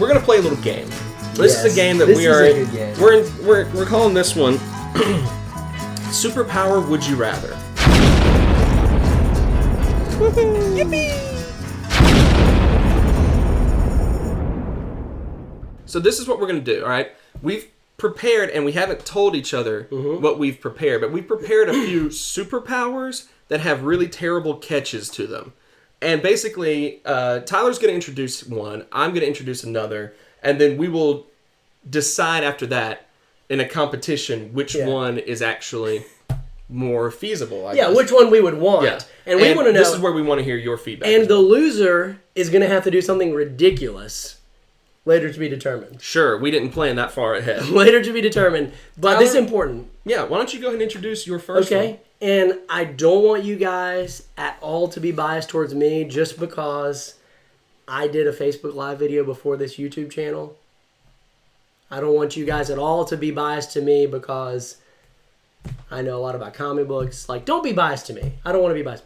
we're gonna play a little game. This is a game that we're calling this one Superpower Would You Rather. Yippee! So this is what we're going to do, all right? We've prepared, and we haven't told each other what we've prepared, but we've prepared a few superpowers that have really terrible catches to them. And basically, Tyler's going to introduce one, I'm going to introduce another, and then we will decide after that in a competition which one is actually more feasible, I guess. Which one we would want. Yeah. And we want to know... This is where we want to hear your feedback. And the loser is going to have to do something ridiculous. Later to be determined. Sure, we didn't plan that far ahead. Later to be determined. But this is important. Yeah, why don't you go ahead and introduce your first one? Okay, and I don't want you guys at all to be biased towards me just because I did a Facebook Live video before this YouTube channel. I don't want you guys at all to be biased to me because I know a lot about comic books. Like, don't be biased to me. I don't want to be biased.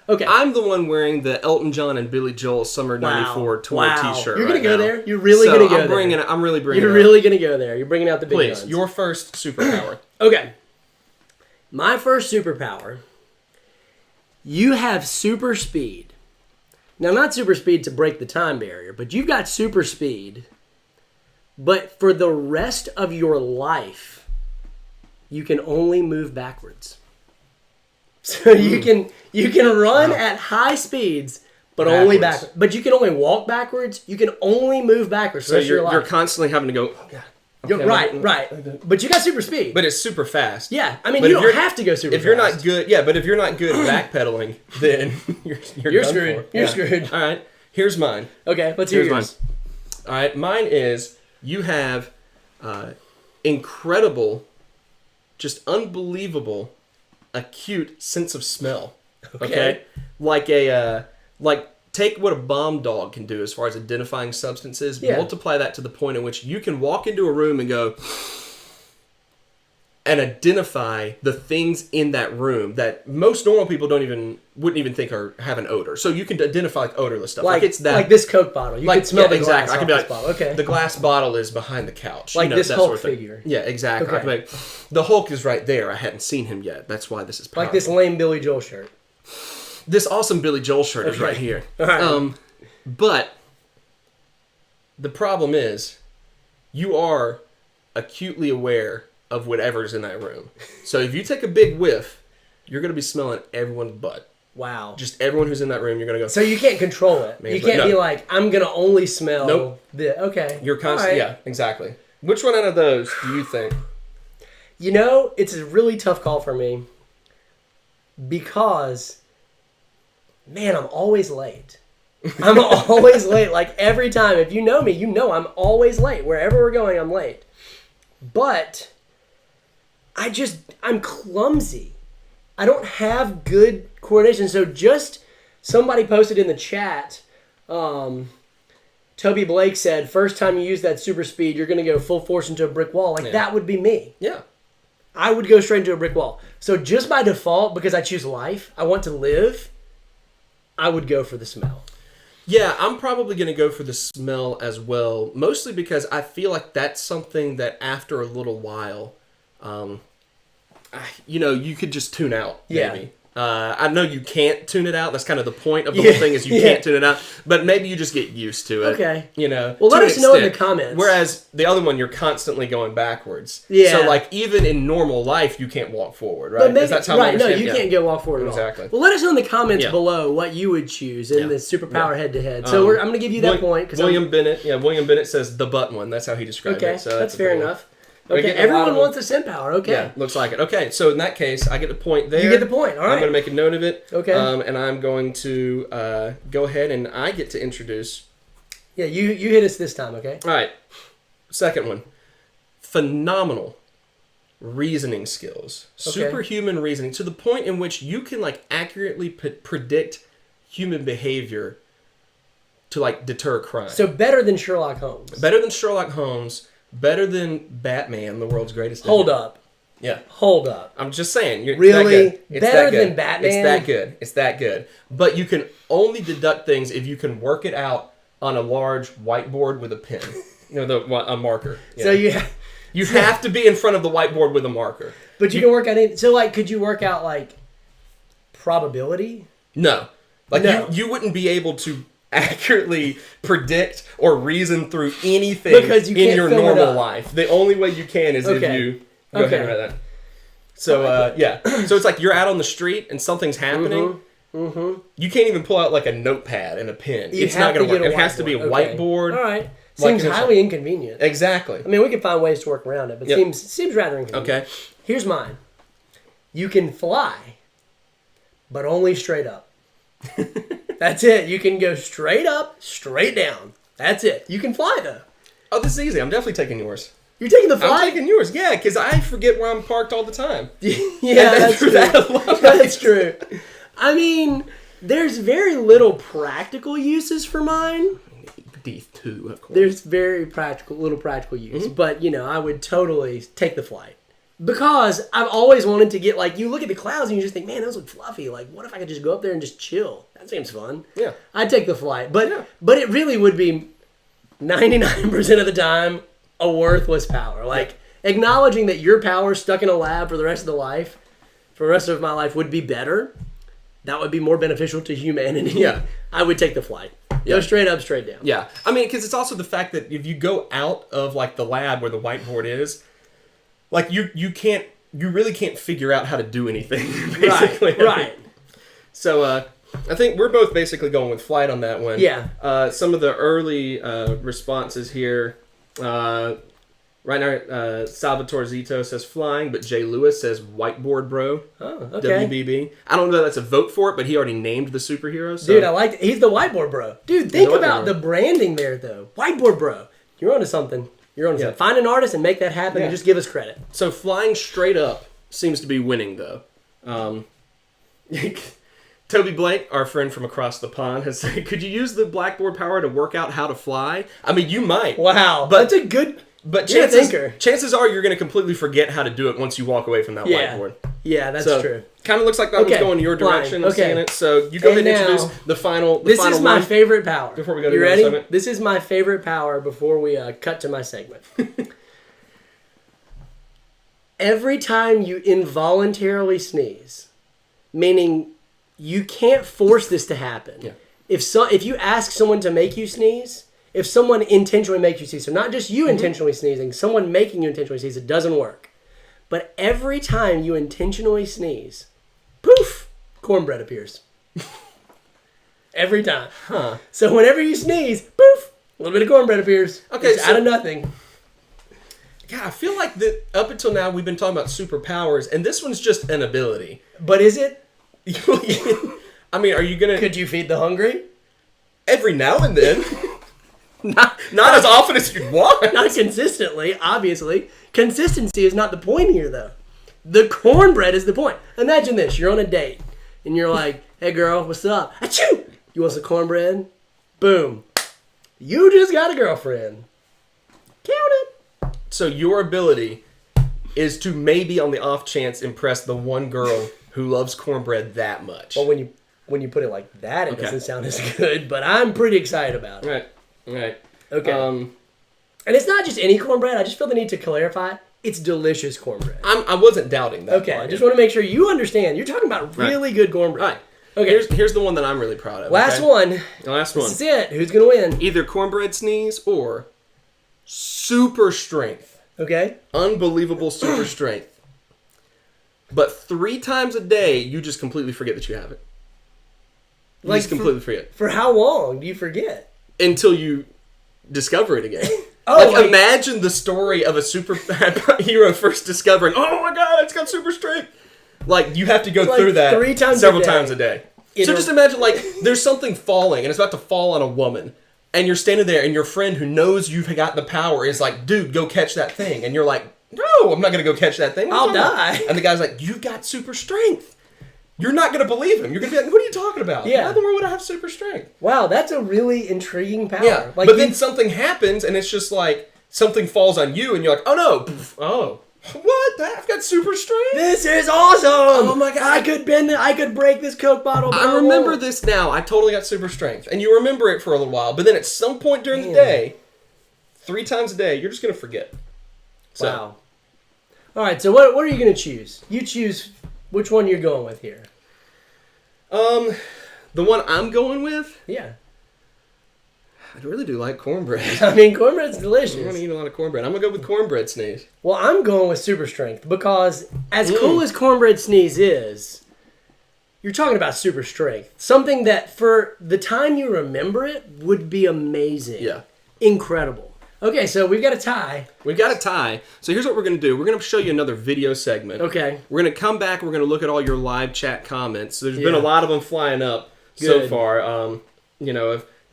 Okay. I'm the one wearing the Elton John and Billy Joel Summer '94 tour T-shirt. You're going to go now. there? You're really going to go there? I'm really bringing You're really going to go there. You're bringing out the big guns. Please, your first superpower. Okay. My first superpower. You have super speed. Now, not super speed to break the time barrier, but you've got super speed. But for the rest of your life, you can only move backwards. So you can run at high speeds, but only backwards. But you can only walk backwards. You can only move backwards. So you're constantly having to go. Oh God. Okay, right. But you got super speed. But it's super fast. Yeah, I mean, you don't have to go super fast. If you're not good, but if you're not good at backpedaling, then you're screwed. You're screwed. All right, here's mine. Okay, let's hear yours. All right, mine is you have incredible, just unbelievable, acute sense of smell. Okay? Like take what a bomb dog can do as far as identifying substances, multiply that to the point in which you can walk into a room and go and identify the things in that room that most normal people wouldn't even think have an odor. So you can identify like odorless stuff. Like it's that, like this Coke bottle. You can smell the glass. I can be like, bottle. Okay. The glass bottle is behind the couch. Like this that Hulk sort of figure. Yeah, exactly. Okay. I can be like, the Hulk is right there. I hadn't seen him yet. That's why this is powerful. Like this lame Billy Joel shirt. This awesome Billy Joel shirt is right here. All right. But the problem is you are acutely aware of whatever's in that room. So if you take a big whiff, you're going to be smelling everyone's butt. Wow. Just everyone who's in that room, you're going to go... So you can't control it. You can't be like, I'm going to only smell... Okay. You're constantly... Yeah, exactly. Which one out of those do you think? You know, it's a really tough call for me because, man, I'm always late. I'm always late. Like, every time. If you know me, you know I'm always late. Wherever we're going, I'm late. But I'm clumsy. I don't have good coordination. So just somebody posted in the chat, Toby Blake said, first time you use that super speed, you're going to go full force into a brick wall. Like, that would be me. Yeah. I would go straight into a brick wall. So just by default, because I choose life, I want to live, I would go for the smell. Yeah, I'm probably going to go for the smell as well, mostly because I feel like that's something that after a little while, you could just tune out, maybe. I know you can't tune it out. That's kind of the point of the whole thing is you can't tune it out. But maybe you just get used to it. Okay. Well, let us know in the comments. Whereas the other one, you're constantly going backwards. Yeah. So, like, even in normal life, you can't walk forward, right? That's how right, no, you can't go walk forward at all. Exactly. Well, let us know in the comments below what you would choose in the superpower head-to-head. So I'm going to give you that point. William Bennett says the butt one. That's how he described it. So that's fair enough. Okay, everyone wants a sin power. Okay. Yeah, looks like it. Okay, so in that case, I get the point there. You get the point. All right. I'm going to make a note of it. Okay. And I'm going to go ahead and I get to introduce. Yeah, you hit us this time, okay? All right. Second one. Phenomenal reasoning skills. Okay. Superhuman reasoning to the point in which you can like accurately predict human behavior to like deter crime. So better than Sherlock Holmes. Better than Sherlock Holmes. Better than Batman, the world's greatest. Hold up. Yeah. Hold up. I'm just saying. Really? Better than Batman? It's that good. It's that good. But you can only deduct things if you can work it out on a large whiteboard with a pen. A marker. Yeah. So you have to be in front of the whiteboard with a marker. But you can work out it. So like, could you work out like probability? No. Like No. You wouldn't be able to accurately predict or reason through anything Because you in can't your fill it normal up. life. The only way you can is if you go ahead and write that. So yeah. So it's like you're out on the street and something's happening. Mm-hmm. You can't even pull out like a notepad and a pen. It's not going to work. It has to be a whiteboard. All right. Seems highly inconvenient. Exactly. I mean, we can find ways to work around it, but seems rather inconvenient. Okay. Here's mine. You can fly, but only straight up. That's it. You can go straight up, straight down. That's it. You can fly, though. Oh, this is easy. I'm definitely taking yours. You're taking the flight? I'm taking yours, yeah, because I forget where I'm parked all the time. Yeah, that's true. That's true. I mean, there's very little practical uses for mine. D2, of course. There's very little practical use. Mm-hmm. But, I would totally take the flight. Because I've always wanted to get, like, you look at the clouds and you just think, man, those look fluffy. Like, what if I could just go up there and just chill? That seems fun. Yeah. I'd take the flight. But it really would be 99% of the time a worthless power. Like, acknowledging that your power stuck in a lab for the rest of my life would be better. That would be more beneficial to humanity. Yeah. I would take the flight. Go straight up, straight down. Yeah. I mean, because it's also the fact that if you go out of, like, the lab where the whiteboard is, like, you really can't figure out how to do anything, basically. Right. So, I think we're both basically going with flight on that one. Yeah. Some of the early responses here, right now, Salvatore Zito says flying, but Jay Lewis says whiteboard bro. Oh, okay. WBB. I don't know that that's a vote for it, but he already named the superhero. So. Dude, I like it. He's the whiteboard bro. Dude, think about the branding there, though. Whiteboard bro. You're onto something. Something. Find an artist and make that happen and just give us credit. So flying straight up seems to be winning, though. Toby Blake, our friend from across the pond, has said, could you use the blackboard power to work out how to fly? I mean, you might. Wow. But that's a good... But chances are you're going to completely forget how to do it once you walk away from that whiteboard. Yeah, that's true. Kind of looks like that one's going your direction. I'm seeing it. So you go ahead and introduce the final This is my favorite power. Before we go to you the ready? segment. This is my favorite power before we cut to my segment. Every time you involuntarily sneeze, meaning you can't force this to happen. Yeah. If you ask someone to make you sneeze, if someone intentionally makes you sneeze, so not just you intentionally sneezing, someone making you intentionally sneeze, it doesn't work. But every time you intentionally sneeze, poof, cornbread appears. Every time. Huh. So whenever you sneeze, poof, a little bit of cornbread appears. Okay, it's out of nothing. God, I feel like that up until now we've been talking about superpowers, and this one's just an ability. But is it? I mean, are you going to... Could you feed the hungry? Every now and then. Not as often as you'd want. Not consistently, obviously. Consistency is not the point here, though. The cornbread is the point. Imagine this. You're on a date, and you're like, hey, girl, what's up? Achoo! You want some cornbread? Boom. You just got a girlfriend. Count it. So your ability is to maybe on the off chance impress the one girl who loves cornbread that much. Well, when you put it like that, it doesn't sound as good, but I'm pretty excited about it. Right. Okay. And it's not just any cornbread. I just feel the need to clarify. It's delicious cornbread. I wasn't doubting that. Okay, I just want to make sure you understand. You're talking about really good cornbread. Right. Okay. Here's the one that I'm really proud of. Last one. Last one. This is it. Who's going to win? Either cornbread sneeze or super strength. Okay. Unbelievable super strength. But 3 times a day, you just completely forget that you have it. You just completely forget. For how long do you forget? Until you discover it again. Imagine the story of a superhero first discovering, oh my god, it's got super strength. Like, you have to go through that several times a day. So just imagine, like, there's something falling, and it's about to fall on a woman. And you're standing there, and your friend who knows you've got the power is like, dude, go catch that thing. And you're like, no, I'm not going to go catch that thing. I'll die. And the guy's like, you've got super strength. You're not going to believe him. You're going to be like, what are you talking about? Yeah. Why in the world would I have super strength? Wow, that's a really intriguing power. Yeah, but then something happens, and it's just like, something falls on you, and you're like, oh no. What? I've got super strength? This is awesome! Oh my God. I could break this Coke bottle. But I remember this now. I totally got super strength. And you remember it for a little while, but then at some point during the day, 3 times a day, you're just going to forget. So. Wow. All right, so what are you going to choose? You choose which one you're going with here. The one I'm going with? Yeah. I really do like cornbread. I mean, cornbread's delicious. I'm going to eat a lot of cornbread. I'm going to go with cornbread sneeze. Well, I'm going with super strength because as cool as cornbread sneeze is, you're talking about super strength. Something that for the time you remember it would be amazing. Yeah. Incredible. Okay, so we've got a tie. We've got a tie. So here's what we're going to do. We're going to show you another video segment. Okay. We're going to come back. We're going to look at all your live chat comments. There's been a lot of them flying up so far. Of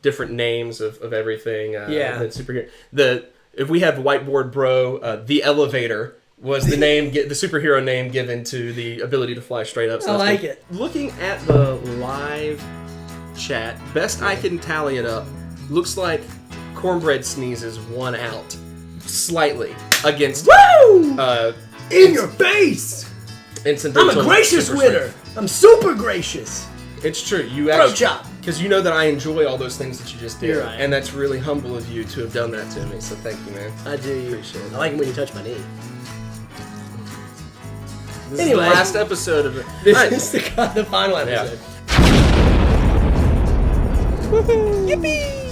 different names of everything. That's superhero. If we have Whiteboard Bro, the elevator was the name, the superhero name given to the ability to fly straight up. So I like it. Looking at the live chat, best I can tally it up, looks like Cornbread Sneezes won out slightly against Woo! In your face! Incidental I'm a gracious super winner. strength. I'm super gracious. It's true. You Bro actually, chop. because you know that I enjoy all those things that you just did, You're right. and that's really humble of you to have done that to me. So thank you, man. I do. Appreciate it. I like it when you touch my knee. This Anyway. is the last episode of it. This is the final episode. Yippee!